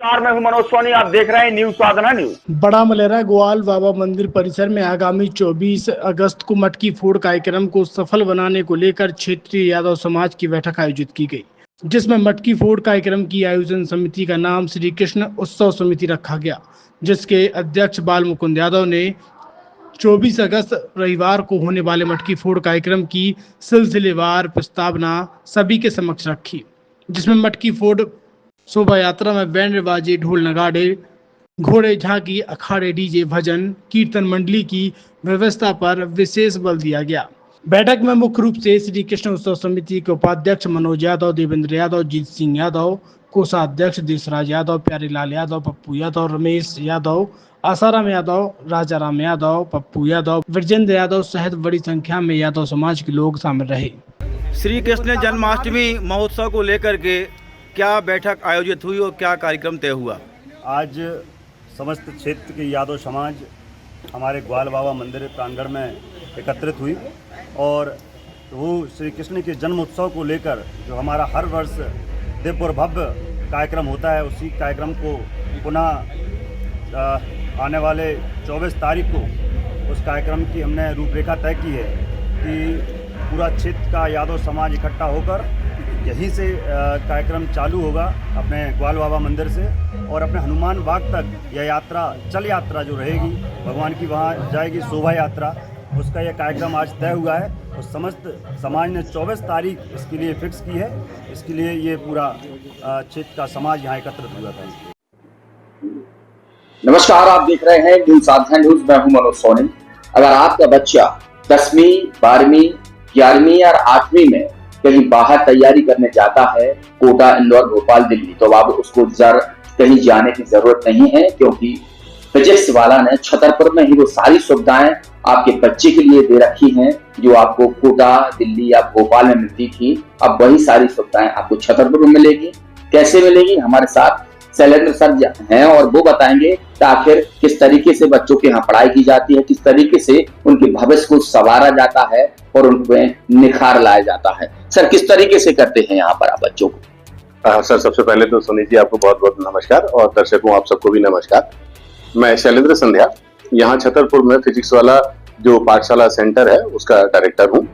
नमस्कार, मैं हूं मनोज सोनी। आप देख रहे हैं न्यूज साधना न्यूज। बड़ा मलेरा ग्वाल बाबा मंदिर परिसर में आगामी 24 अगस्त को मटकी फोड़ कार्यक्रम को सफल बनाने को लेकर क्षेत्रीय यादव समाज की बैठक आयोजित की गई, जिसमें मटकी फोड़ कार्यक्रम की आयोजन समिति का नाम श्री कृष्ण उत्सव समिति रखा गया, जिसके अध्यक्ष बाल मुकुंद यादव ने 24 अगस्त रविवार को होने वाले मटकी फोड़ कार्यक्रम की सिलसिलेवार प्रस्तावना सभी के समक्ष रखी, जिसमें मटकी फोड़ शोभा यात्रा में बैंड बाजे, ढोल नगाड़े, घोड़े, झांकी, अखाड़े, डीजे, भजन कीर्तन मंडली की व्यवस्था पर विशेष बल दिया गया। बैठक में मुख्य रूप से श्री कृष्ण उत्सव समिति के उपाध्यक्ष मनोज यादव, देवेंद्र यादव, जीत सिंह यादव, कोषाध्यक्ष देशराज यादव, प्यारेलाल यादव, पप्पू यादव, रमेश यादव, आसाराम यादव, राजाराम यादव, पप्पू यादव, विजेंद्र यादव सहित बड़ी संख्या में यादव समाज के लोग शामिल रहे। श्री कृष्ण जन्माष्टमी महोत्सव को लेकर के क्या बैठक आयोजित हुई और क्या कार्यक्रम तय हुआ? आज समस्त क्षेत्र के यादव समाज हमारे ग्वाल बाबा मंदिर प्रांगण में एकत्रित हुई और वो श्री कृष्ण के जन्म उत्सव को लेकर जो हमारा हर वर्ष दिव्य और भव्य कार्यक्रम होता है, उसी कार्यक्रम को पुनः आने वाले 24 तारीख को उस कार्यक्रम की हमने रूपरेखा तय की है कि पूरा क्षेत्र का यादव समाज इकट्ठा होकर यहीं से कार्यक्रम चालू होगा अपने ग्वाल बाबा मंदिर से और अपने हनुमान बाग तक यह यात्रा चल यात्रा जो रहेगी भगवान की वहाँ जाएगी शोभा यात्रा, उसका यह कार्यक्रम आज तय हुआ है और समस्त समाज ने 24 तारीख इसके लिए फिक्स की है। इसके लिए ये पूरा क्षेत्र का समाज यहाँ एकत्रित हुआ था। नमस्कार, आप देख रहे हैं न्यूज साधना न्यूज। मैं हूं मनोज सोनी। अगर आपका बच्चा 10वीं, 12वीं, 11वीं या 8वीं में कहीं बाहर तैयारी करने जाता है, कोटा, इंदौर, भोपाल, दिल्ली, तो अब उसको कहीं जाने की जरूरत नहीं है, क्योंकि फिजिक्स वाला ने छतरपुर में ही वो सारी सुविधाएं आपके बच्चे के लिए दे रखी हैं जो आपको कोटा, दिल्ली या भोपाल में मिलती थी। अब वही सारी सुविधाएं आपको छतरपुर में मिलेगी। कैसे मिलेगी? हमारे साथ शैलेंद्र सर हैं और वो बताएंगे कि आखिर किस तरीके से बच्चों के यहाँ पढ़ाई की जाती है, किस तरीके से उनके भविष्य को संवारा जाता है और उनमें निखार लाया जाता है। सर, किस तरीके से करते हैं यहाँ पर आप बच्चों को? सर, सबसे पहले तो सुनील जी आपको बहुत बहुत नमस्कार और दर्शकों आप सबको भी नमस्कार। मैं शैलेंद्र संध्या, यहाँ छतरपुर में फिजिक्स वाला जो पाठशाला सेंटर है उसका डायरेक्टर हूँ।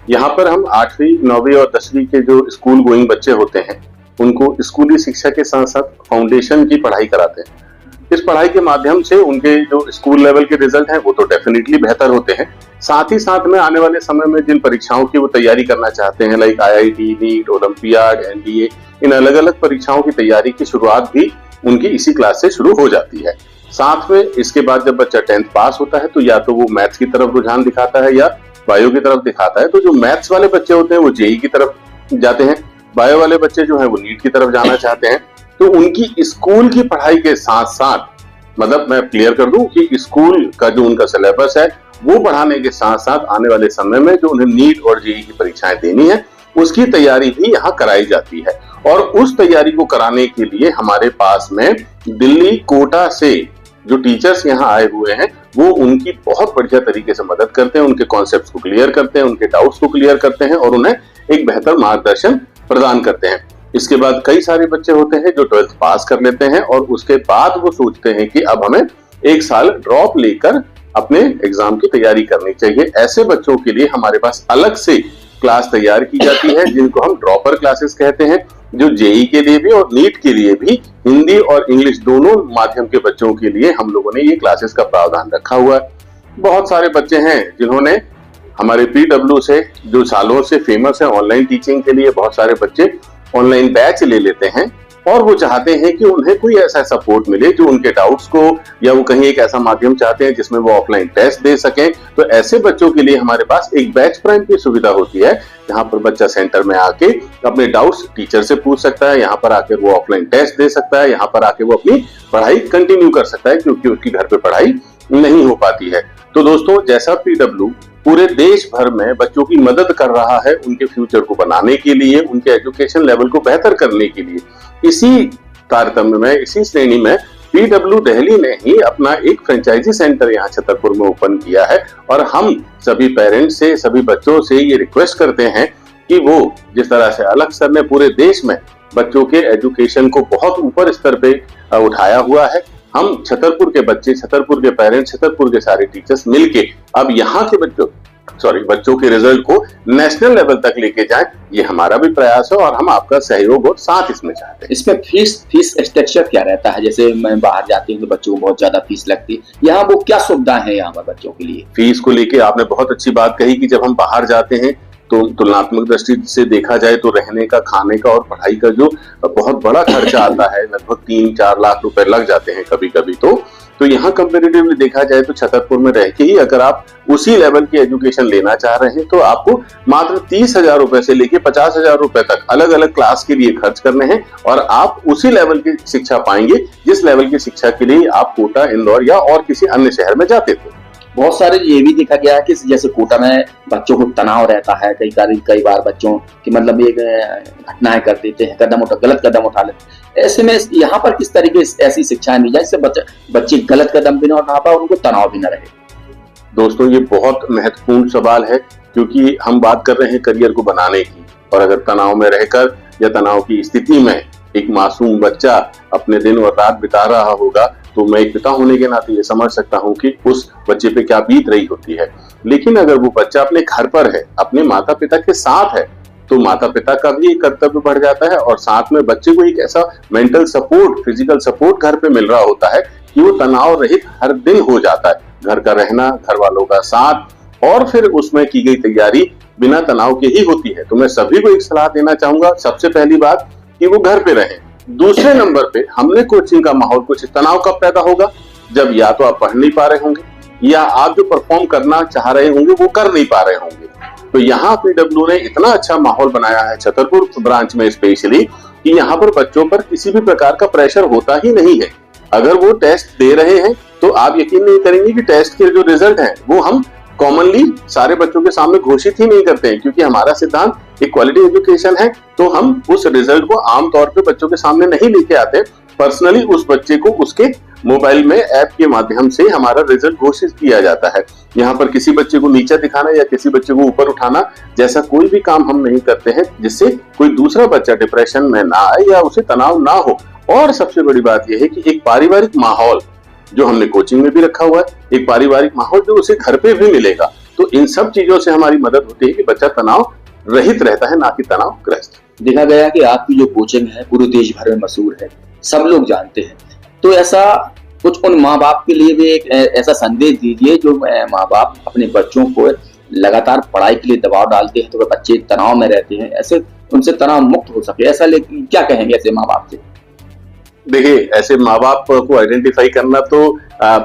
यहाँ पर हम 8वीं, 9वीं और 10वीं के जो स्कूल गोइंग बच्चे होते हैं उनको स्कूली शिक्षा के साथ साथ फाउंडेशन की पढ़ाई कराते हैं। इस पढ़ाई के माध्यम से उनके जो स्कूल लेवल के रिजल्ट हैं वो तो डेफिनेटली बेहतर होते हैं, साथ ही साथ में आने वाले समय में जिन परीक्षाओं की वो तैयारी करना चाहते हैं, like IIT, NEET, Olympiad, NDA, इन अलग अलग परीक्षाओं की तैयारी की शुरुआत भी उनकी इसी क्लास से शुरू हो जाती है। साथ में इसके बाद जब बच्चा 10th पास होता है तो या तो वो मैथ्स की तरफ रुझान दिखाता है या बायो की तरफ दिखाता है। तो जो मैथ्स वाले बच्चे होते हैं वो JEE की तरफ जाते हैं, बायो वाले बच्चे जो है वो नीट की तरफ जाना चाहते हैं। तो उनकी स्कूल की पढ़ाई के साथ साथ, मतलब मैं क्लियर कर दूं कि स्कूल का जो उनका सिलेबस है वो पढ़ाने के साथ साथ आने वाले समय में जो उन्हें नीट और JEE की परीक्षाएं देनी है उसकी तैयारी भी यहाँ कराई जाती है। और उस तैयारी को कराने के लिए हमारे पास में दिल्ली, कोटा से जो टीचर्स यहाँ आए हुए हैं वो उनकी बहुत बढ़िया तरीके से मदद करते हैं, उनके कॉन्सेप्ट्स को क्लियर करते हैं, उनके डाउट्स को क्लियर करते हैं और उन्हें एक बेहतर मार्गदर्शन प्रदान करते हैं। इसके बाद कई सारे बच्चे होते हैं जो 12th पास कर लेते हैं और उसके बाद वो सोचते हैं कि अब हमें 1 साल ड्रॉप लेकर अपने एग्जाम की तैयारी करनी चाहिए। ऐसे बच्चों के लिए हमारे पास अलग से क्लास तैयार की जाती है जिनको हम ड्रॉपर क्लासेस कहते हैं, जो JEE के लिए भी और नीट के लिए भी हिंदी और इंग्लिश दोनों माध्यम के बच्चों के लिए हम लोगों ने ये क्लासेस का प्रावधान रखा हुआ है। बहुत सारे बच्चे हैं जिन्होंने हमारे PW से जो सालों से फेमस है ऑनलाइन टीचिंग के लिए, बहुत सारे बच्चे ऑनलाइन बैच ले लेते हैं और वो चाहते हैं कि उन्हें कोई ऐसा सपोर्ट मिले जो उनके डाउट्स को, या वो कहीं एक ऐसा माध्यम चाहते हैं जिसमें वो ऑफलाइन टेस्ट दे सकें। तो ऐसे बच्चों के लिए हमारे पास एक बैच प्राइम की सुविधा होती है, जहां पर बच्चा सेंटर में आके अपने डाउट्स टीचर से पूछ सकता है, यहाँ पर आकर वो ऑफलाइन टेस्ट दे सकता है, यहाँ पर आके वो अपनी पढ़ाई कंटिन्यू कर सकता है क्योंकि उसकी घर पे पढ़ाई नहीं हो पाती है। तो दोस्तों, जैसा PW पूरे देश भर में बच्चों की मदद कर रहा है उनके फ्यूचर को बनाने के लिए, उनके एजुकेशन लेवल को बेहतर करने के लिए, इसी तारतम्य में, इसी श्रेणी में PW दिल्ली ने ही अपना एक फ्रेंचाइजी सेंटर यहाँ छतरपुर में ओपन किया है और हम सभी पेरेंट्स से, सभी बच्चों से ये रिक्वेस्ट करते हैं कि वो जिस तरह से अलग सर ने पूरे देश में बच्चों के एजुकेशन को बहुत ऊपर स्तर पे उठाया हुआ है। हम छतरपुर के बच्चे, छतरपुर के पेरेंट्स, छतरपुर के सारे टीचर्स मिलके अब यहाँ के बच्चों के रिजल्ट को नेशनल लेवल तक लेके जाएं, ये हमारा भी प्रयास है और हम आपका सहयोग और साथ इसमें चाहते हैं। इसमें फीस स्ट्रक्चर क्या रहता है? जैसे मैं बाहर जाती हूँ तो बच्चों को बहुत ज्यादा फीस लगती है, यहाँ वो क्या सुविधाएं हैं यहाँ पर बच्चों के लिए? फीस को लेके आपने बहुत अच्छी बात कही कि जब हम बाहर जाते हैं तो तुलनात्मक दृष्टि से देखा जाए तो रहने का, खाने का और पढ़ाई का जो बहुत बड़ा खर्चा आता है, लगभग 3-4 लाख रुपए लग जाते हैं कभी कभी। तो यहाँ कंपेरेटिवली देखा जाए तो छतरपुर में रह के ही अगर आप उसी लेवल की एजुकेशन लेना चाह रहे हैं तो आपको मात्र 30,000 रुपए से लेके 50,000 रुपए तक अलग अलग क्लास के लिए खर्च करने हैं और आप उसी लेवल की शिक्षा पाएंगे जिस लेवल की शिक्षा के लिए आप कोटा, इंदौर या और किसी अन्य शहर में जाते थे। बहुत सारे ये भी देखा गया है कि जैसे कोटा में बच्चों को तनाव रहता है, कई बार बच्चों की मतलब ये घटनाएं कर देते हैं, गलत कदम उठा लेते हैं। ऐसे में यहाँ पर किस तरीके से ऐसी शिक्षाएं दी जाए जिससे बच्चे गलत कदम भी ना उठा पाए और उनको तनाव भी न रहे? दोस्तों, ये बहुत महत्वपूर्ण सवाल है क्योंकि हम बात कर रहे हैं करियर को बनाने की, और अगर तनाव में रहकर या तनाव की स्थिति में एक मासूम बच्चा अपने दिन और रात बिता रहा होगा तो मैं एक पिता होने के नाते ये समझ सकता हूँ कि उस बच्चे पे क्या बीत रही होती है। लेकिन अगर वो बच्चा अपने घर पर है, अपने माता पिता के साथ है, तो माता पिता का भी एक कर्तव्य बढ़ जाता है और साथ में बच्चे को एक ऐसा मेंटल सपोर्ट, फिजिकल सपोर्ट घर पे मिल रहा होता है कि वो तनाव रहित हर दिन हो जाता है। घर का रहना, घर वालों का साथ और फिर उसमें की गई तैयारी बिना तनाव के ही होती है। तो मैं सभी को एक सलाह देना चाहूंगा, सबसे पहली बात कि वो घर पे रहें। दूसरे नंबर पे हमने कोचिंग का माहौल, कुछ तनाव कब पैदा होगा? जब या तो आप पढ़ नहीं पा रहे होंगे या आप जो परफॉर्म करना चाह रहे होंगे वो कर नहीं पा रहे होंगे। तो यहाँ पीडब्ल्यू ने इतना अच्छा माहौल बनाया है छतरपुर ब्रांच में स्पेशली कि यहाँ पर बच्चों पर किसी भी प्रकार का प्रेशर होता ही नहीं है। अगर वो टेस्ट दे रहे हैं तो आप यकीन नहीं करेंगे कि टेस्ट के जो रिजल्ट हैं वो हम कॉमनली सारे बच्चों के सामने घोषित ही नहीं करते हैं, क्योंकि हमारा सिद्धांत एक क्वालिटी एजुकेशन है। तो हम उस रिजल्ट को आमतौर पे बच्चों के सामने नहीं लेके आते, पर्सनली उस बच्चे को उसके मोबाइल में ऐप के माध्यम से हमारा रिजल्ट घोषित किया जाता है। यहाँ पर किसी बच्चे को नीचे दिखाना या किसी बच्चे को ऊपर उठाना जैसा कोई भी काम हम नहीं करते हैं जिससे कोई दूसरा बच्चा डिप्रेशन में ना आए या उसे तनाव ना हो। और सबसे बड़ी बात यह है कि एक पारिवारिक माहौल जो हमने कोचिंग में भी रखा हुआ है, एक पारिवारिक माहौल जो उसे घर पे भी मिलेगा। तो इन सब चीजों से हमारी मदद होती है कि बच्चा तनाव रहित रहता है, ना कि तनाव ग्रस्त। देखा गया कि आपकी जो कोचिंग है पूरे देश भर में मशहूर है, सब लोग जानते हैं। तो ऐसा कुछ उन माँ बाप के लिए भी एक ऐसा संदेश दीजिए जो माँ बाप अपने बच्चों को लगातार पढ़ाई के लिए दबाव डालते हैं तो बच्चे तनाव में रहते हैं, ऐसे उनसे तनाव मुक्त हो सके, ऐसा क्या कहेंगे ऐसे माँ बाप से? देखिए, ऐसे माँ बाप को आइडेंटिफाई करना तो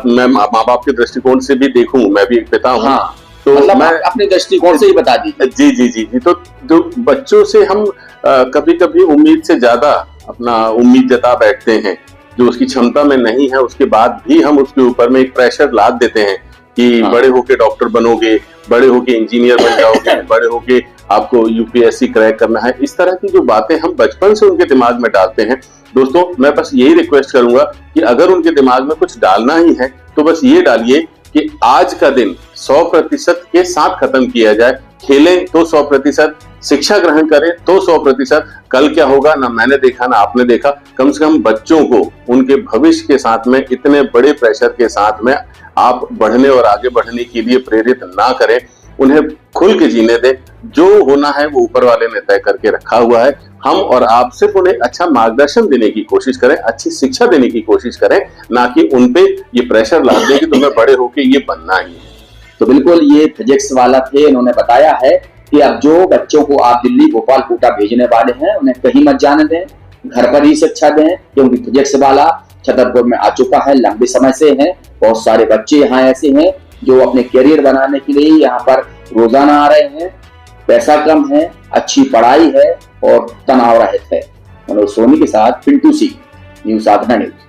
मैं माँ बाप के दृष्टिकोण से भी देखूं, मैं भी एक पिता हूँ। हाँ, तो मतलब मैं अपने दृष्टिकोण से ही बता दीजिए। जी। तो जो बच्चों से हम कभी कभी उम्मीद से ज्यादा अपना उम्मीद जता बैठते हैं जो उसकी क्षमता में नहीं है, उसके बाद भी हम उसके ऊपर में एक प्रेशर लाद देते हैं कि बड़े होके डॉक्टर बनोगे, बड़े होके इंजीनियर बन जाओगे, बड़े होके आपको यूपीएससी क्रैक करना है। इस तरह की जो बातें हम बचपन से उनके दिमाग में डालते हैं, दोस्तों मैं बस यही रिक्वेस्ट करूंगा कि अगर उनके दिमाग में कुछ डालना ही है तो बस ये डालिए कि आज का दिन 100% के साथ खत्म किया जाए। खेलें तो 100%, शिक्षा ग्रहण करें तो 100%। कल क्या होगा ना मैंने देखा ना आपने देखा। कम से कम बच्चों को उनके भविष्य के साथ में इतने बड़े प्रेशर के साथ में आप बढ़ने और आगे बढ़ने के लिए प्रेरित ना करें, उन्हें खुल के जीने दें। जो होना है वो ऊपर वाले ने तय करके रखा हुआ है। हम और आप सिर्फ उन्हें अच्छा मार्गदर्शन देने की कोशिश करें, अच्छी शिक्षा देने की कोशिश करें, ना कि उनपे ये प्रेशर ला दें कि तुम्हें बड़े होके ये बनना ही है। तो बिल्कुल ये फिजिक्स वाला थे, इन्होंने बताया है कि अब जो बच्चों को आप दिल्ली, भोपाल, कोटा भेजने वाले हैं उन्हें कहीं मत जाने दें, घर पर ही शिक्षा दें, क्योंकि फिजिक्स वाला छतरपुर में आ चुका है, लंबे समय से है। बहुत सारे बच्चे यहाँ ऐसे हैं जो अपने करियर बनाने के लिए यहाँ पर रोजाना आ रहे हैं। पैसा कम है, अच्छी पढ़ाई है और तनाव रहित है। मनोज सोनी के साथ पिंटू सिंह, न्यूज़ साधना न्यूज़।